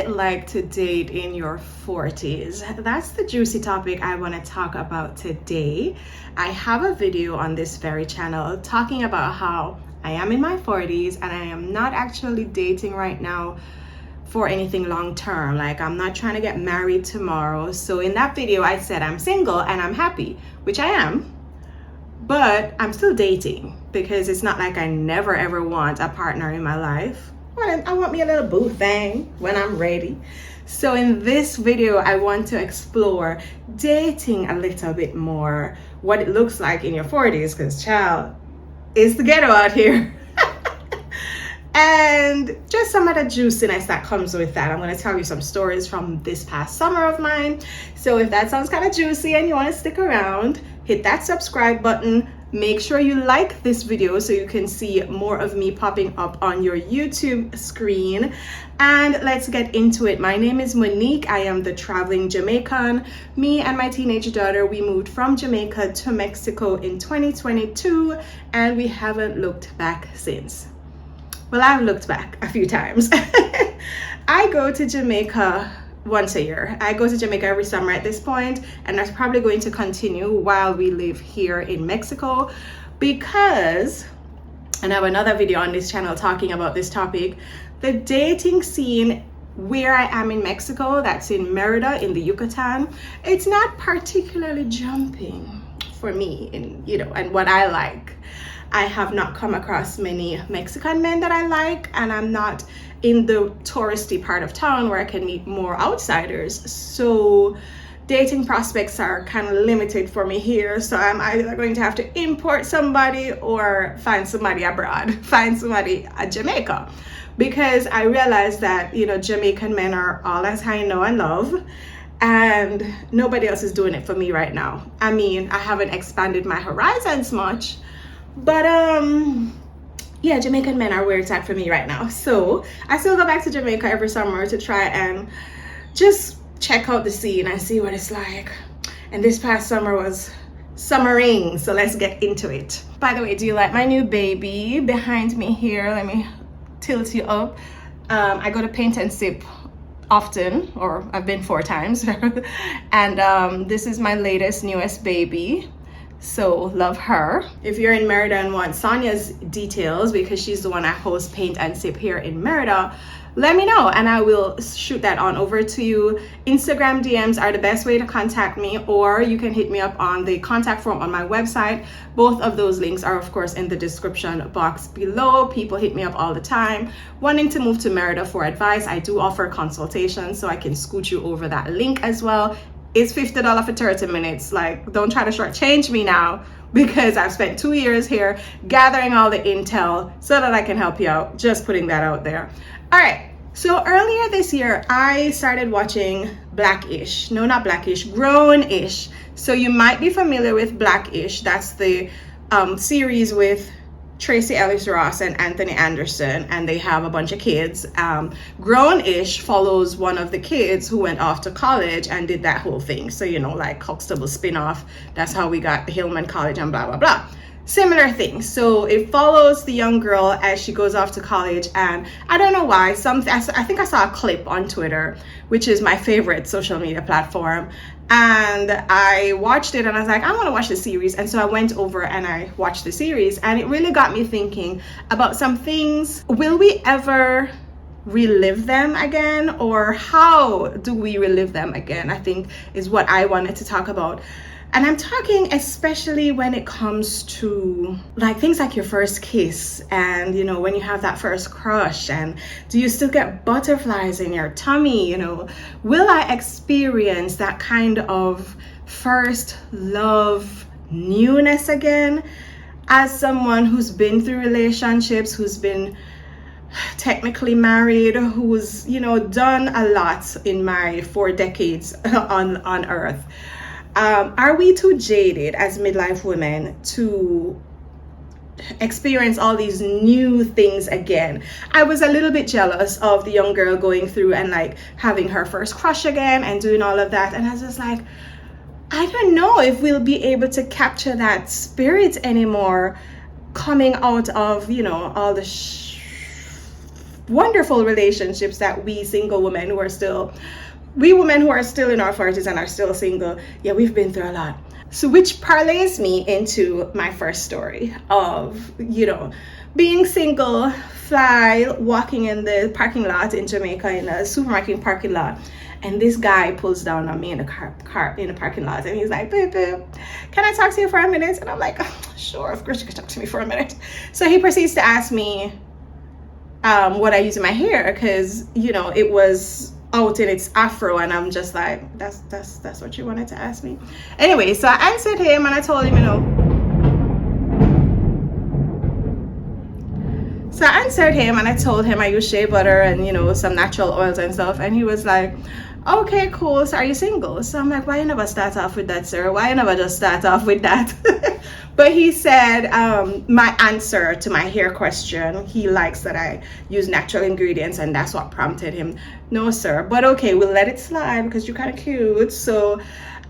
it like to date in your 40s? That's the juicy topic I want to talk about today. I have a video on this very channel talking about how I am in my 40s and I am not actually dating right now for anything long term. Like, I'm not trying to get married tomorrow. So in that video I said I'm single and I'm happy, which I am, but I'm still dating because it's not like I never ever want a partner in my life. Well, I want me a little boo thing when I'm ready. So in this video, I want to explore dating a little bit more, what it looks like in your 40s, because child, it's the ghetto out here. And just some of the juiciness that comes with that. I'm going to tell you some stories from this past summer of mine. So if that sounds kind of juicy and you want to stick around, hit that subscribe button. Make sure you like this video so you can see more of me popping up on your YouTube screen. And let's get into it. My name is Monique. I am the traveling Jamaican. Me and my teenage daughter, we moved from Jamaica to Mexico in 2022, and we haven't looked back since. Well, I've looked back a few times. I go to Jamaica once a year. I go to Jamaica every summer at this point, and that's probably going to continue while we live here in Mexico, because, and I have another video on this channel talking about this topic, the dating scene where I am in Mexico, that's in Merida in the Yucatan, it's not particularly jumping for me and what I like. I have not come across many Mexican men that I like, and I'm not in the touristy part of town where I can meet more outsiders. So dating prospects are kind of limited for me here. So I'm either going to have to import somebody or find somebody abroad, find somebody at Jamaica. Because I realize that, Jamaican men are all as I know and love, and nobody else is doing it for me right now. I mean, I haven't expanded my horizons much, but yeah, Jamaican men are where it's at for me right now. So I still go back to Jamaica every summer to try and just check out the scene and see what it's like. And this past summer was summering, so let's get into it. By the way, do you like my new baby behind me here? Let me tilt you up. I go to Paint and Sip often, or I've been 4 times. And this is my newest baby. So love her. If you're in Merida and want Sonia's details, because she's the one I host Paint and Sip here in Merida, let me know and I will shoot that on over to you. Instagram DMs are the best way to contact me, or you can hit me up on the contact form on my website. Both of those links are of course in the description box below. People hit me up all the time wanting to move to Merida for advice. I do offer consultations, so I can scoot you over that link as well. It's $50 for 30 minutes. Like, don't try to shortchange me now, because I've spent 2 years here gathering all the intel so that I can help you out. Just putting that out there. All right. So earlier this year, I started watching Blackish. No, not Blackish, Grown-ish. So you might be familiar with Blackish. That's the series with Tracy Ellis Ross and Anthony Anderson, and they have a bunch of kids. Grown-ish follows one of the kids who went off to college and did that whole thing. So, like Huxtable spin-off. That's how we got the Hillman College and blah, blah, blah. Similar thing. So it follows the young girl as she goes off to college, and I don't know why, I think I saw a clip on Twitter, which is my favorite social media platform, and I watched it and I was like, I want to watch the series. And so I went over and I watched the series, and it really got me thinking about some things. Will we ever relive them again, or how do we relive them again? I think is what I wanted to talk about. And I'm talking especially when it comes to like things like your first kiss, and when you have that first crush, and do you still get butterflies in your tummy? Will I experience that kind of first love newness again as someone who's been through relationships, who's been technically married, who's done a lot in my 4 decades on earth? Are we too jaded as midlife women to experience all these new things again? I was a little bit jealous of the young girl going through and like having her first crush again and doing all of that, and I was just like, I don't know if we'll be able to capture that spirit anymore coming out of all the wonderful relationships that we single women who are still, we women who are still in our 40s and are still single, yeah, we've been through a lot. So which parlays me into my first story of, being single, fly, walking in the parking lot in Jamaica, in a supermarket parking lot. And this guy pulls down on me in the car in the parking lot, and he's like, babe, can I talk to you for a minute? And I'm like, oh, sure, of course you can talk to me for a minute. So he proceeds to ask me what I use in my hair, because it was out in its afro, and I'm just like, that's what you wanted to ask me. Anyway, so I answered him and I told him, So I answered him and I told him I use shea butter and some natural oils and stuff, and he was like, okay, cool, so are you single? So I'm like, why you never start off with that, sir? Why you never just start off with that? But he said my answer to my hair question, he likes that I use natural ingredients, and that's what prompted him. No, sir, but okay, we'll let it slide because you're kind of cute. So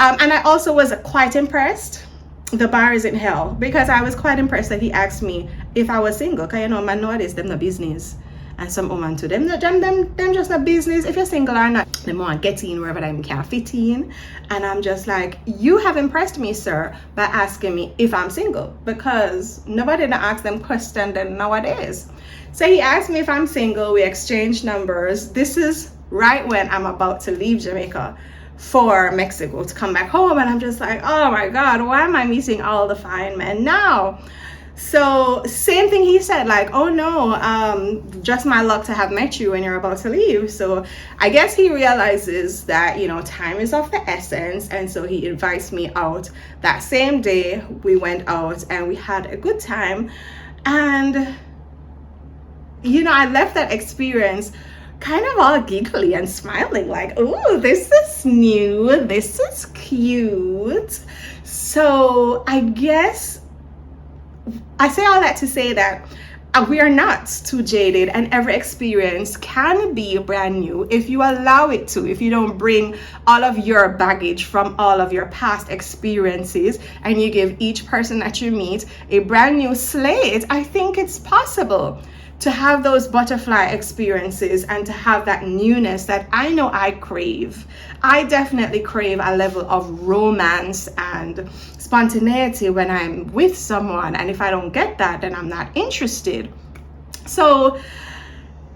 and I also was quite impressed. The bar is in hell, because I was quite impressed that he asked me if I was single, because man nowadays them no business, and some woman to them just not business. If you're single or not, them want get in wherever them can fit in. And I'm just like, you have impressed me, sir, by asking me if I'm single, because nobody didn't ask them questions nowadays. So he asked me if I'm single. We exchanged numbers. This is right when I'm about to leave Jamaica for Mexico to come back home, and I'm just like, oh my God, why am I meeting all the fine men now? So same thing he said, like, oh no, just my luck to have met you when you're about to leave. So I guess he realizes that time is of the essence, and so he invites me out. That same day we went out and we had a good time, and I left that experience kind of all giggly and smiling, like, oh, this is new, this is cute. So I guess I say all that to say that we are not too jaded, and every experience can be brand new if you allow it to, if you don't bring all of your baggage from all of your past experiences, and you give each person that you meet a brand new slate. I think it's possible to have those butterfly experiences and to have that newness that I know I crave. I definitely crave a level of romance and spontaneity when I'm with someone, and if I don't get that, then I'm not interested. So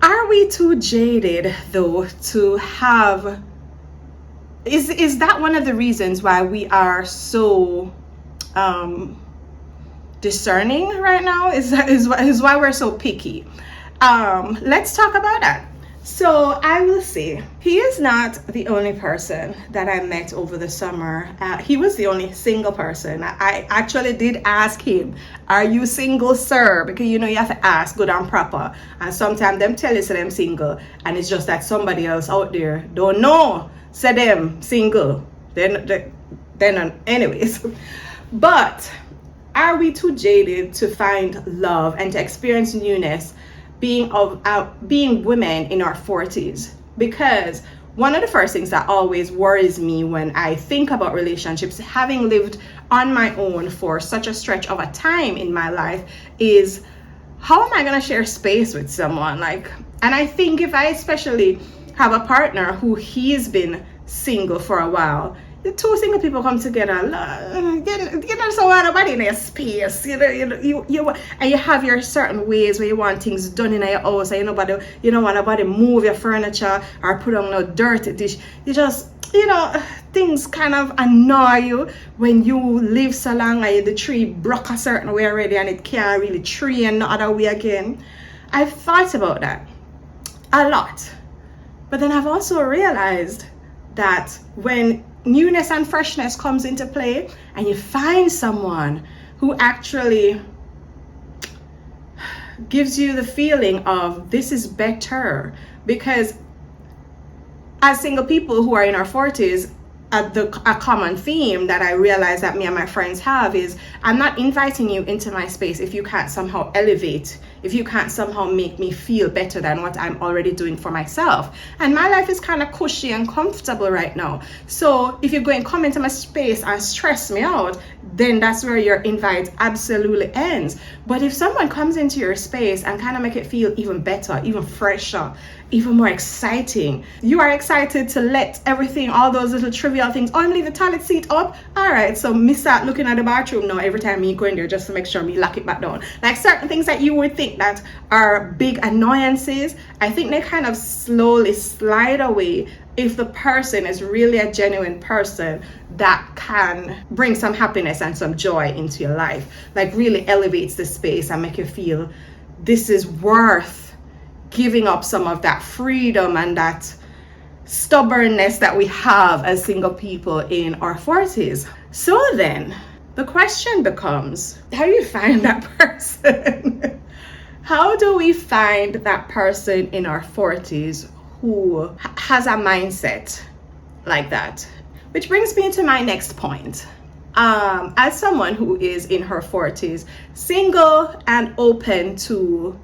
are we too jaded though to have, is that one of the reasons why we are so discerning right now? Is why we're so picky? Let's talk about that. So I will say, he is not the only person that I met over the summer. He was the only single person. I actually did ask him, are you single, sir? Because you have to ask good and proper, and sometimes them tell you so them single, and it's just that somebody else out there don't know, say them single. Then anyways. But are we too jaded to find love and to experience newness being women in our 40s? Because one of the first things that always worries me when I think about relationships, having lived on my own for such a stretch of a time in my life, is how am I going to share space with someone? And I think if I especially have a partner who he's been single for a while, the two single people come together, so nobody in their space, you and you have your certain ways where you want things done in your house, and you don't want nobody move your furniture or put on no dirty dish. You just, things kind of annoy you when you live so long and the tree broke a certain way already and it can't really tree in no other way again. I've thought about that a lot, but then I've also realized that when newness and freshness comes into play, and you find someone who actually gives you the feeling of this is better, because as single people who are in our 40s, a common theme that I realize that me and my friends have is I'm not inviting you into my space if you can't somehow elevate, if you can't somehow make me feel better than what I'm already doing for myself. And my life is kind of cushy and comfortable right now. So if you go and come into my space and stress me out, then that's where your invite absolutely ends. But if someone comes into your space and kind of make it feel even better, even fresher, even more exciting, you are excited to let everything, all those little trivial things, oh, I'm leaving the toilet seat up, all right, so me start looking at the bathroom now every time me go in there just to make sure me lock it back down. Like certain things that you would think that are big annoyances, I think they kind of slowly slide away if the person is really a genuine person that can bring some happiness and some joy into your life, like really elevates the space and make you feel this is worth giving up some of that freedom and that stubbornness that we have as single people in our 40s. So then the question becomes, how do you find that person? How do we find that person in our 40s who has a mindset like that? Which brings me to my next point. As someone who is in her 40s, single and open to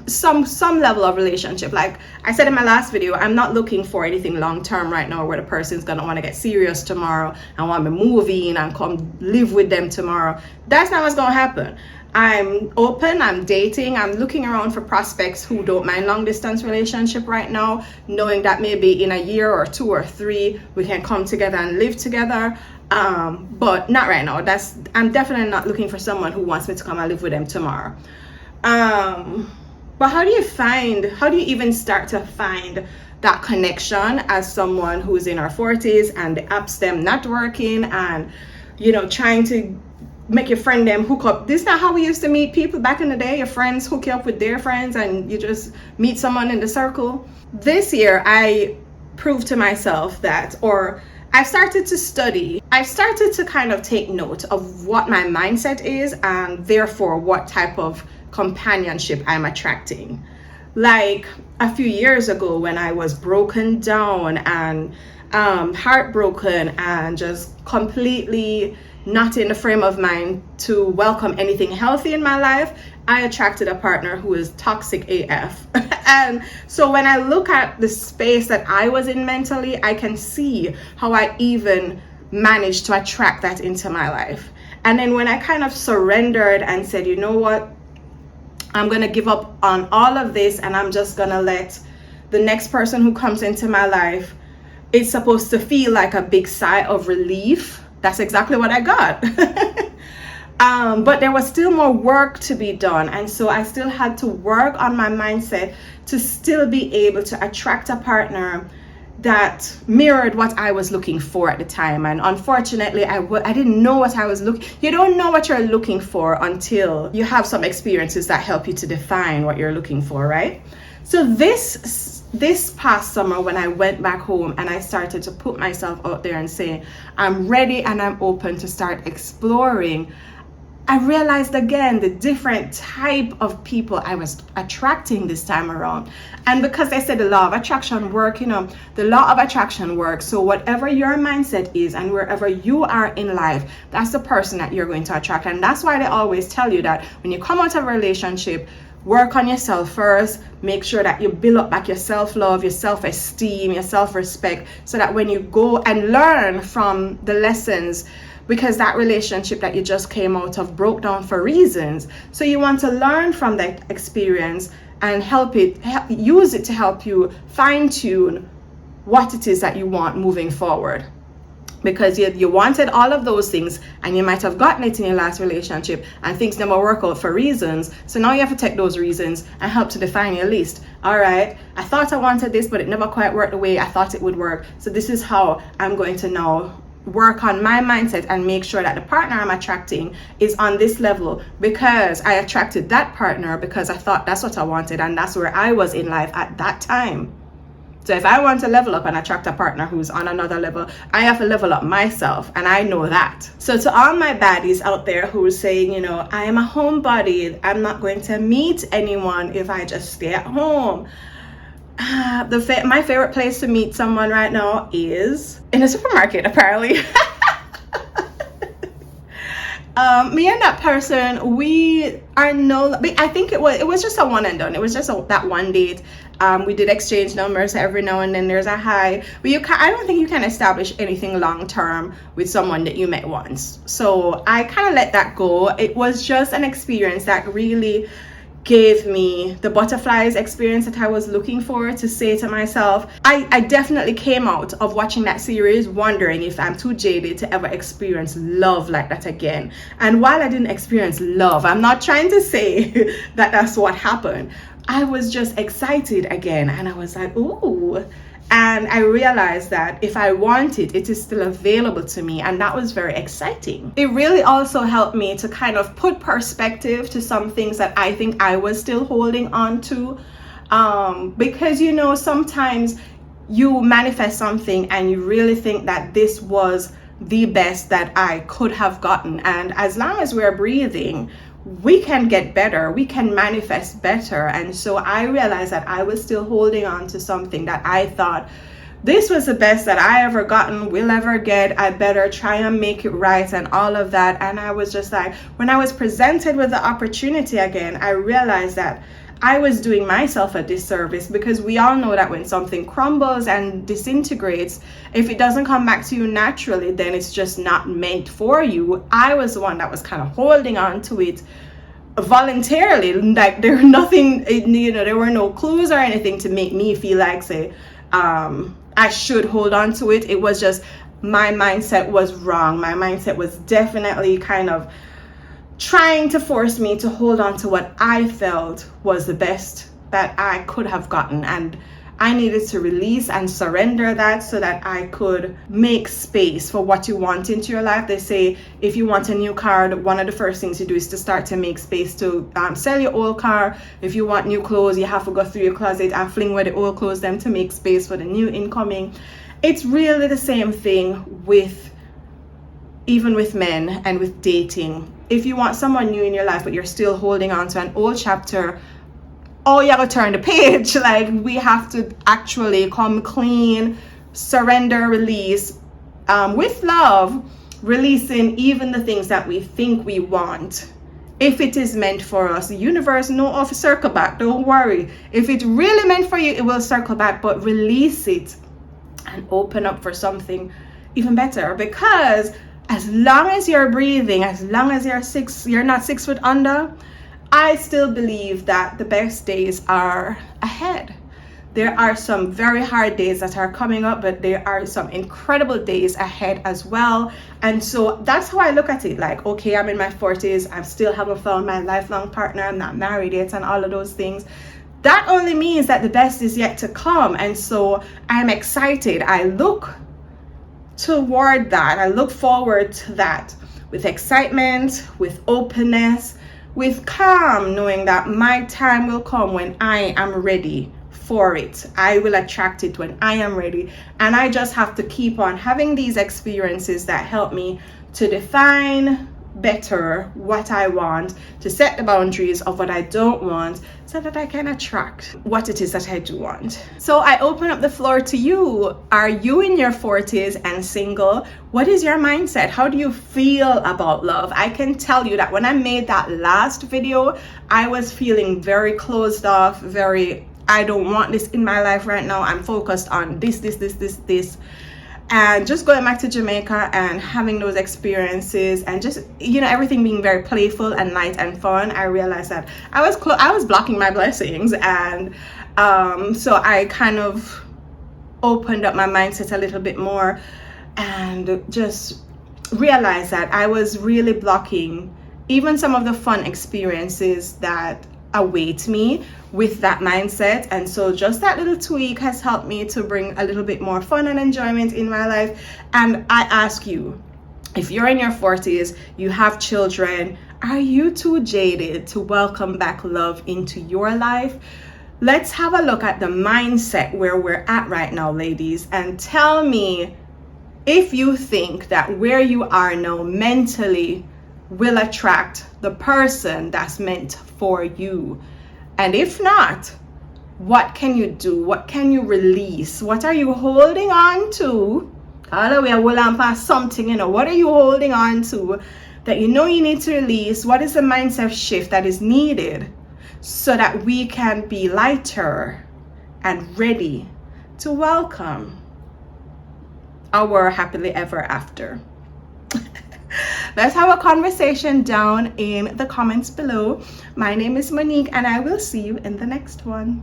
some level of relationship, like I said in my last video, I'm not looking for anything long term right now where the person's gonna want to get serious tomorrow and want me to move in and come live with them tomorrow. That's not what's gonna happen. I'm open, I'm dating, I'm looking around for prospects who don't mind long distance relationship right now, knowing that maybe in a year or 2 or 3 we can come together and live together, but not right now. I'm definitely not looking for someone who wants me to come and live with them tomorrow. But how do you even start to find that connection as someone who's in our 40s and the apps them not working and, you know, trying to make your friend them hook up? This is not how we used to meet people back in the day. Your friends hook you up with their friends and you just meet someone in the circle. This year, I proved to myself that, or I've started to study. I've started to kind of take note of what my mindset is and therefore what type of companionship I'm attracting. Like a few years ago when I was broken down and heartbroken and just completely not in the frame of mind to welcome anything healthy in my life, I attracted a partner who is toxic AF. And so when I look at the space that I was in mentally, I can see how I even managed to attract that into my life. And then when I kind of surrendered and said, you know what, I'm going to give up on all of this and I'm just going to let the next person who comes into my life, it's supposed to feel like a big sigh of relief. That's exactly what I got. But there was still more work to be done. And so I still had to work on my mindset to still be able to attract a partner that mirrored what I was looking for at the time. And unfortunately, I didn't know what I was looking. You don't know what you're looking for until you have some experiences that help you to define what you're looking for, right? So this past summer, when I went back home and I started to put myself out there and say, I'm ready and I'm open to start exploring, I realized again the different type of people I was attracting this time around. And because I said the law of attraction work, you know, the law of attraction works. So whatever your mindset is and wherever you are in life, that's the person that you're going to attract. And that's why they always tell you that when you come out of a relationship, work on yourself first. Make sure that you build up back your self-love, your self-esteem, your self-respect, so that when you go and learn from the lessons, because that relationship that you just came out of broke down for reasons. So you want to learn from that experience and use it to help you fine-tune what it is that you want moving forward. Because you wanted all of those things and you might have gotten it in your last relationship and things never work out for reasons. So now you have to take those reasons and help to define your list. All right, I thought I wanted this, but it never quite worked the way I thought it would work. So this is how I'm going to now work on my mindset and make sure that the partner I'm attracting is on this level, because I attracted that partner because I thought that's what I wanted and that's where I was in life at that time. So if I want to level up and attract a partner who's on another level, I have to level up myself, and I know that. So to all my baddies out there who are saying, you know, I am a homebody, I'm not going to meet anyone if I just stay at home. My favorite place to meet someone right now is in a supermarket, apparently. Me and that person, I think it was just a one and done. It was just that one date. We did exchange numbers every now and then. There's a hi, but I don't think you can establish anything long term with someone that you met once. So I kind of let that go. It was just an experience that really gave me the butterflies experience that I was looking for, to say to myself, I definitely came out of watching that series wondering if I'm too jaded to ever experience love like that again. And while I didn't experience love, I'm not trying to say that that's what happened. I was just excited again, and I was like, ooh. And I realized that if I want it, it is still available to me. And that was very exciting. It really also helped me to kind of put perspective to some things that I think I was still holding on to. Because, you know, sometimes you manifest something and you really think that this was the best that I could have gotten. And as long as we're breathing, we can get better, we can manifest better. And so I realized that I was still holding on to something that I thought, this was the best that I ever gotten, will ever get, I better try and make it right, and all of that. And I was just like, when I was presented with the opportunity again, I realized that I was doing myself a disservice, because we all know that when something crumbles and disintegrates, if it doesn't come back to you naturally, then it's just not meant for you. I was the one that was kind of holding on to it voluntarily, like there were no clues or anything to make me feel like, say, I should hold on to it. It was just my mindset was wrong. My mindset was definitely kind of trying to force me to hold on to what I felt was the best that I could have gotten. And I needed to release and surrender that so that I could make space for what you want into your life. They say if you want a new car, one of the first things you do is to start to make space to sell your old car. If you want new clothes, you have to go through your closet and fling away the old clothes, then to make space for the new incoming. It's really the same thing even with men and with dating. If you want someone new in your life, but you're still holding on to an old chapter, oh, you have to turn the page. Like, we have to actually come clean, surrender, release, with love, releasing even the things that we think we want. If it is meant for us, the universe knows to circle back. Don't worry. If it's really meant for you, it will circle back, but release it and open up for something even better. Because as long as you're breathing, as long as you're not 6 foot under, I still believe that the best days are ahead. There are some very hard days that are coming up, but there are some incredible days ahead as well. And so that's how I look at it. Like, okay, I'm in my 40s. I still haven't found my lifelong partner. I'm not married yet, and all of those things. That only means that the best is yet to come. And so I'm excited. I look toward that. I look forward to that with excitement, with openness, with calm, knowing that my time will come when I am ready for it. I will attract it when I am ready. And I just have to keep on having these experiences that help me to define better what I want, to set the boundaries of what I don't want, so that I can attract what it is that I do want. So I open up the floor to you. Are you in your 40s and single? What is your mindset? How do you feel about love? I can tell you that when I made that last video, I was feeling very closed off, I don't want this in my life right now. I'm focused on this. And just going back to Jamaica and having those experiences and just, everything being very playful and light and fun, I realized that I was blocking my blessings. And so I kind of opened up my mindset a little bit more and just realized that I was really blocking even some of the fun experiences that await me with that mindset. And so just that little tweak has helped me to bring a little bit more fun and enjoyment in my life. And I ask you, if you're in your 40s, you have children, are you too jaded to welcome back love into your life? Let's have a look at the mindset where we're at right now, ladies, and tell me if you think that where you are now mentally will attract the person that's meant for you. And if not, What can you do? What can you release? What are you holding on to? All we are holding on something, what are you holding on to that you need to release? What is the mindset shift that is needed so that we can be lighter and ready to welcome our happily ever after? Let's have a conversation down in the comments below. My name is Monique, and I will see you in the next one.